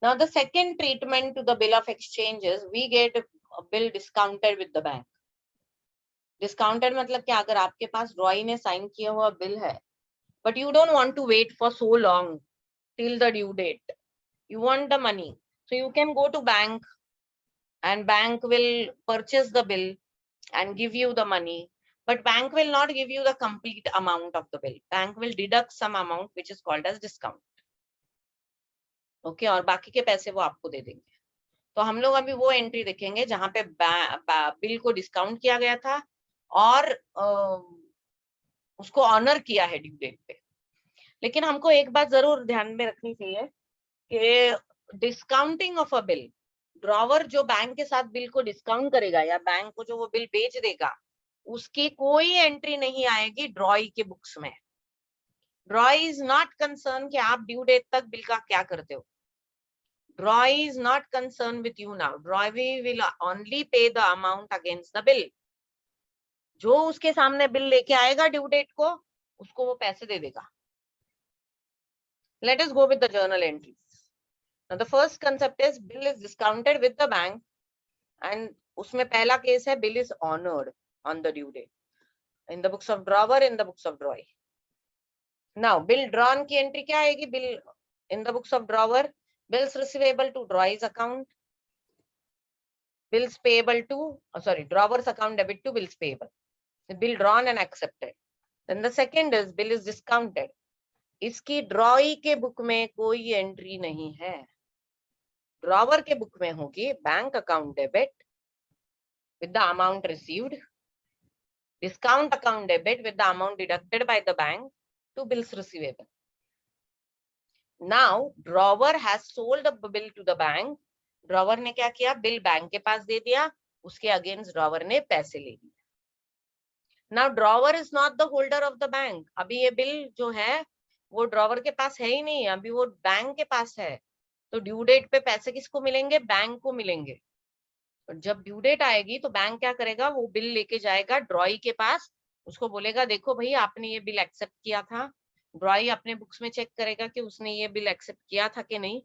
Now the second treatment to the bill of exchange is we get a bill discounted with the bank. Discounted मतलब क्या, अगर आपके पास रॉय ने sign किया हुआ बिल है, but you don't want to wait for so long till the due date, you want the money, so you can go to bank and bank will purchase the bill and give you the money, but bank will not give you the complete amount of the bill. Bank will deduct some amount which is called as discount. Okay, और बाकी के पैसे वो आपको दे देंगे. तो हम लोग अभी वो एंट्री देखेंगे जहां पे बिल को डिस्काउंट किया गया था और उसको ऑनर किया है ड्यू डेट पे. लेकिन हमको एक बात जरूर ध्यान में रखनी चाहिए कि discounting of a bill, drawer जो बैंक के साथ बिल को डिस्काउंट करेगा या बैंक को जो वो बिल बेच देगा, उसकी कोई एंट्री नहीं आएगी ड्रॉई के बुक्स में. ड्रॉई इज नॉट कंसर्न कि आप ड्यू डेट तक बिल का क्या करते हो. Draw is not concerned with you now. Draw will only pay the amount against the bill. जो उसके सामने बिल लेके आएगा ड्यू डेट को, उसको वो पैसे दे देगा. Let us go with the journal entries. Now the first concept is bill is discounted with the bank, and उसमें पहला केस है bill is honored on the due date in the books of drawer, in the books of drawee. Now bill drawn की entry क्या आएगी? Bill in the books of drawer, bills receivable to drawee's account, bills payable to, drawer's account debit to bills payable. The bill drawn and accepted. Then the second is bill is discounted. इसकी ड्रॉई के book में कोई entry नहीं है. Drawer के book में होगी bank account debit with the amount received, discount account debit with the amount deducted by the bank to bills receivable. Now drawer has sold a bill to the bank. Drawer ने क्या किया? Bill bank के पास दे दिया, उसके against drawer ने पैसे ले लिए. Now drawer is not the holder of the bank. अभी ये बिल जो है वो ड्रॉवर के पास है ही नहीं, अभी वो बैंक के पास है. तो ड्यू डेट पे पैसे किसको मिलेंगे? बैंक को मिलेंगे. और जब ड्यू डेट आएगी तो बैंक क्या करेगा? वो बिल लेके जाएगा ड्रॉई के पास, उसको बोलेगा देखो भाई आपने ये बिल एक्सेप्ट किया था. ड्रॉई अपने बुक्स में चेक करेगा कि उसने ये बिल एक्सेप्ट किया था कि नहीं.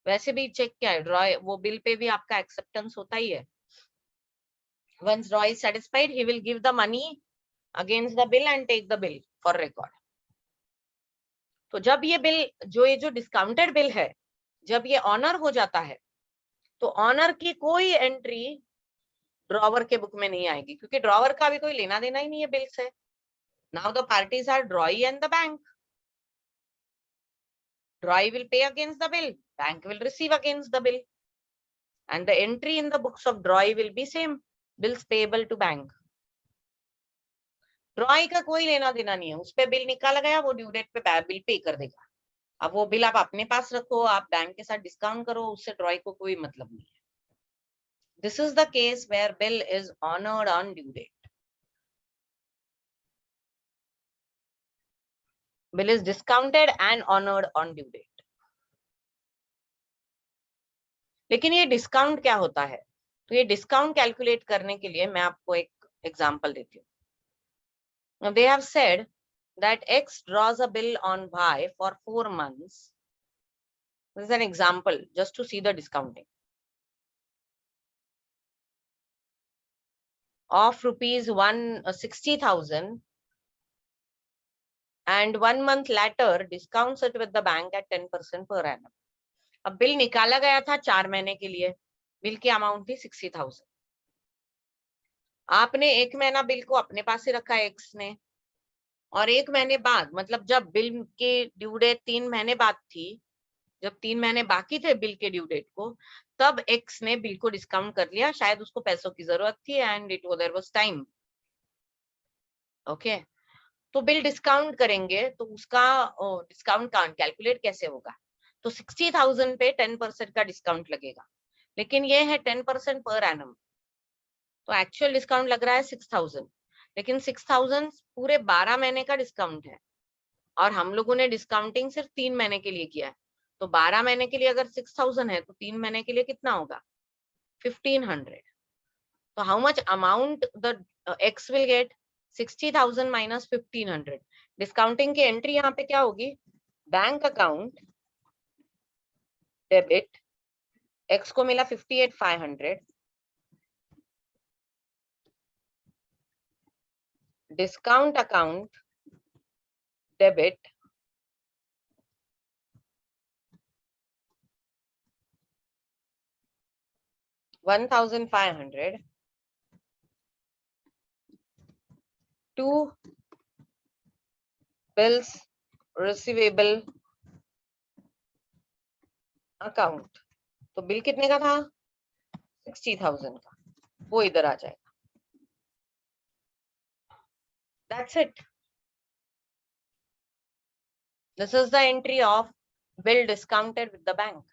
वैसे भी चेक क्या है, ड्रॉई वो बिल पे भी आपका एक्सेप्टेंस होता ही है. Once Roy is satisfied, he will give the money against the bill and take the bill for record. तो जब ये बिल जो डिस्काउंटेड बिल है, जब ये ऑनर हो जाता है, तो ऑनर की कोई एंट्री ड्रॉवर के बुक में नहीं आएगी, क्योंकि ड्रॉवर का भी कोई लेना देना ही नहीं है बिल से. Now the parties are drawee and the bank. Drawee will pay against the bill, bank will receive against the bill, and the entry in the books of drawee will be same, bills payable to bank. ड्रॉई का कोई लेना देना नहीं है, उस पे bill निकाला गया, वो ड्यू डेट पे बिल पे कर देगा. अब वो बिल आप अपने पास रखो, आप बैंक के साथ डिस्काउंट करो, उससे ड्रॉई को कोई मतलब नहीं है. This is the case where bill is honoured on due date. Bill is discounted and honoured on due date. लेकिन ये डिस्काउंट क्या होता है? तो ये डिस्काउंट कैलकुलेट करने के लिए मैं आपको एक एग्जांपल देती हूँ. Now they have said that X draws a bill on Y for 4 months. This is an example just to see the discounting. Of rupees 160,000, and 1 month later discounts it with the bank at 10% per annum. अब bill निकाला गया था 4 महीने के लिए, bill की amount थी 60,000. आपने 1 महीना बिल को अपने पास ही रखा एक्स ने, और 1 महीने बाद, मतलब जब बिल के ड्यू डेट 3 महीने बाद थी, जब 3 महीने बाकी थे बिल के ड्यू डेट को, तब एक्स ने बिल को डिस्काउंट कर लिया. शायद उसको पैसों की जरूरत थी and it there was time. Okay, तो बिल डिस्काउंट करेंगे तो उसका डिस्काउंट कैलकुलेट कैसे होगा? तो 60,000 पे 10% का डिस्काउंट लगेगा, लेकिन ये है 10% पर एनम, तो एक्चुअल डिस्काउंट लग रहा है 6,000, लेकिन 6,000 पूरे 12 महीने का डिस्काउंट है, और हम लोगों ने डिस्काउंटिंग सिर्फ 3 महीने के लिए किया है. तो 12 महीने के लिए अगर 6,000 है तो 3 महीने के लिए कितना होगा? 1,500. तो how much amount the x will get? 60,000 minus 1,500. Discounting की एंट्री यहाँ पे क्या होगी? बैंक अकाउंट डेबिट X को मिला 58,500, discount account debit 1,500 to bills receivable account। तो बिल कितने का था? 60,000 का, वो इधर आ जाएगा। That's it. This is the entry of bill discounted with the bank.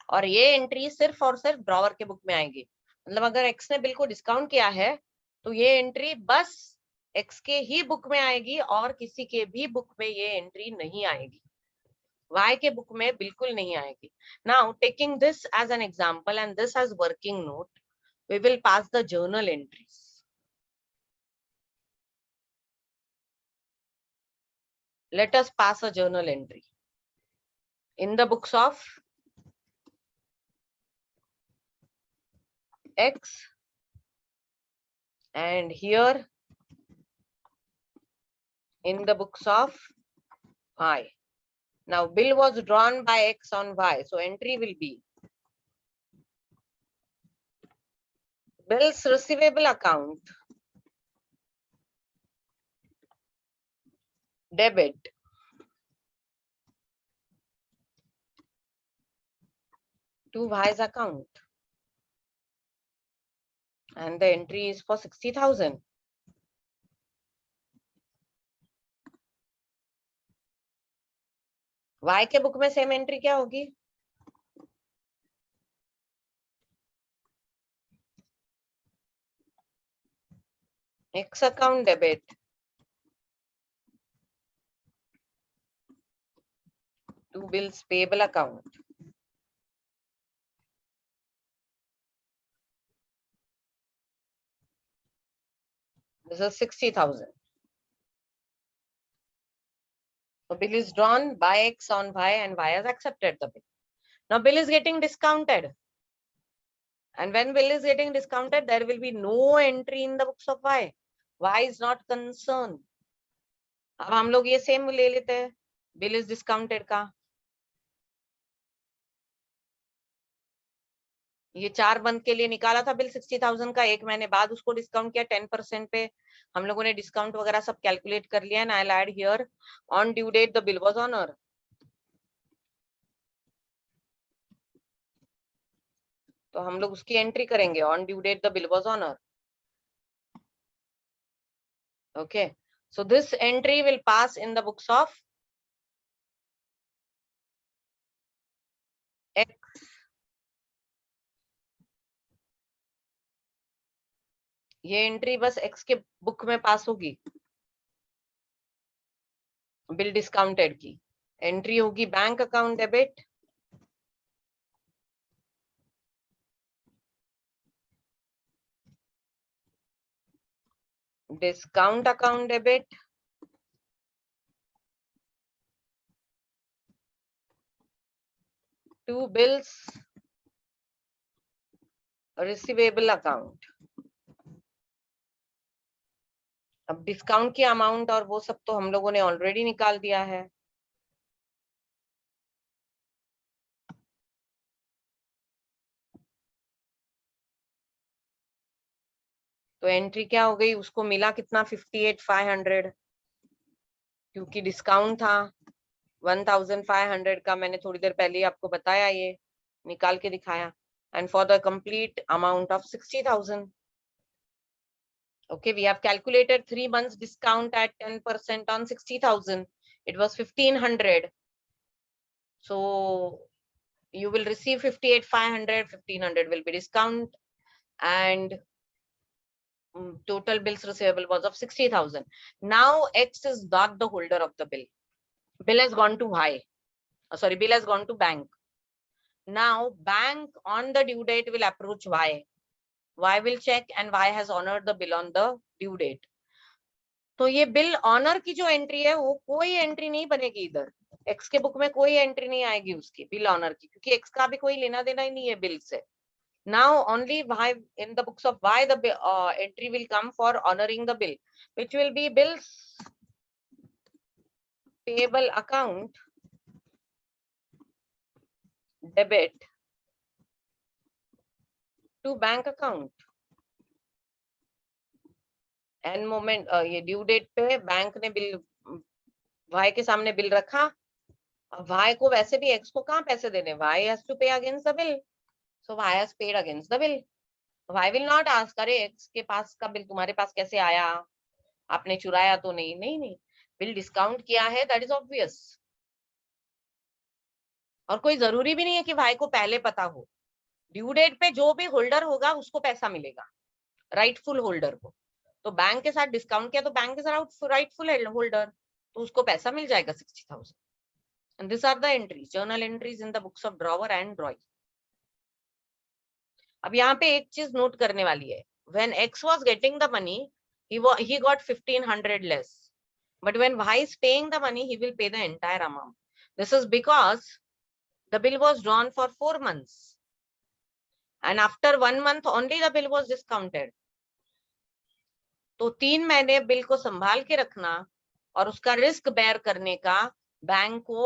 और ये एंट्री सिर्फ और सिर्फ ड्रॉवर के बुक में आएगी। मतलब अगर एक्स ने बिल को डिस्काउंट किया है तो ये एंट्री बस एक्स के ही बुक में आएगी और किसी के भी बुक में ये एंट्री नहीं आएगी, वाई के बुक में बिल्कुल नहीं आएगी। Now taking this as an example and this as working note, we will pass the journal entries. Let us pass a journal entry in the books of X and here in the books of Y. Now bill was drawn by X on Y, so entry will be bills receivable account debit to Y's account, and the entry is for 60,000. Y के book में same entry क्या होगी? X account debit to bills payable account. This is 60,000. So bill is drawn by X on Y and Y has accepted the bill. Now bill is getting discounted. And when bill is getting discounted, there will be no entry in the books of Y. Y is not concerned. अब हम लोग ये same ले लेते हैं bill is discounted का। ये 4 month के लिए निकाला था बिल 60,000 का, 1 महीने बाद उसको डिस्काउंट किया 10% पे। हम लोगों ने डिस्काउंट वगैरह सब कैलकुलेट कर लिया। I will add here on due date the bill was honour. तो हम लोग उसकी एंट्री करेंगे on due date the bill was honour. Okay, so this entry will pass in the books of X। ये entry बस X के book में pass होगी बिल डिस्काउंटेड की। एंट्री होगी bank account debit discount account debit to bills receivable account. अब discount की amount और वो सब तो हम लोगों ने ऑलरेडी निकाल दिया है। तो एंट्री क्या हो गई? उसको मिला कितना? 58,500, क्योंकि डिस्काउंट था 1,500 का। मैंने थोड़ी देर पहले आपको बताया, ये निकाल के दिखाया। And for the complete amount of 60,000। Okay, we have calculated 3 months discount at 10% on 60,000. It was 1,500. So you will receive 58,500. 1,500 will be discount, and total bills receivable was of 60,000. Now X is not the holder of the bill. Bill has gone to Y. Sorry, bill has gone to bank. Now bank on the due date will approach Y. Y will check and Y has honored the bill on the due date. तो ये bill honour की जो entry है वो कोई entry नहीं बनेगी इधर। एक्स के बुक में कोई एंट्री नहीं आएगी उसकी बिल ऑनर की, क्योंकि एक्स का भी कोई लेना देना ही नहीं है बिल से. Now only Y in the books of Y the entry will come for honoring the bill, which will be bills payable account debit to bank account. End moment ये ड्यू डेट पे bank ने bill Y के सामने bill रखा. Y को वैसे भी X को कहाँ पैसे देने, Y has to pay against the bill, so Y has paid against the bill. Y will not ask अरे X के पास का बिल तुम्हारे पास कैसे आया, आपने चुराया तो नहीं. नहीं नहीं, बिल डिस्काउंट किया है, दैट इज ऑब्वियस. और कोई जरूरी भी नहीं है कि भाई को पहले पता हो. ड्यू डेट पे जो भी होल्डर होगा उसको पैसा मिलेगा, राइटफुल होल्डर को. तो बैंक के साथ डिस्काउंट किया तो बैंक इज राइटफुल होल्डर, तो उसको पैसा मिल जाएगा 60,000. And this are the entries, journal entries in the books of drawer and drawing. अब यहाँ पे एक चीज नोट करने वाली है. When X was getting the money, he got 1500 less, but when Y is paying the money, he will pay the entire amount. This is because the bill was drawn for 4 months, and after 1 month only the bill was discounted. तो 3 महीने bill को संभाल के रखना और उसका risk bear करने का बैंक को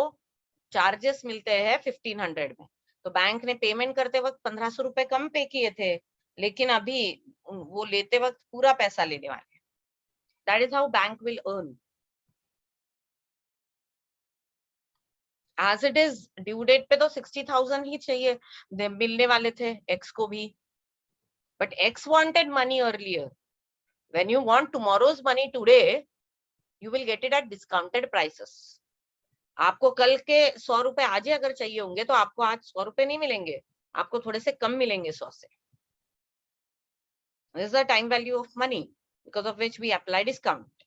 चार्जेस मिलते हैं 1500 में. तो बैंक ने पेमेंट करते वक्त 1500 रुपए कम पे किए थे, लेकिन अभी वो लेते वक्त पूरा पैसा लेने वाले. That is how bank will earn. As it is due date पे तो 60,000 ही चाहिए मिलने वाले थे एक्स को भी, but x wanted money earlier. When you want tomorrow's money today, you will get it at discounted prices. आपको कल के 100 रुपए आज ही अगर चाहिए होंगे तो आपको आज 100 रुपए नहीं मिलेंगे, आपको थोड़े से कम मिलेंगे 100 से. This is the time value of money, because of which we apply discount.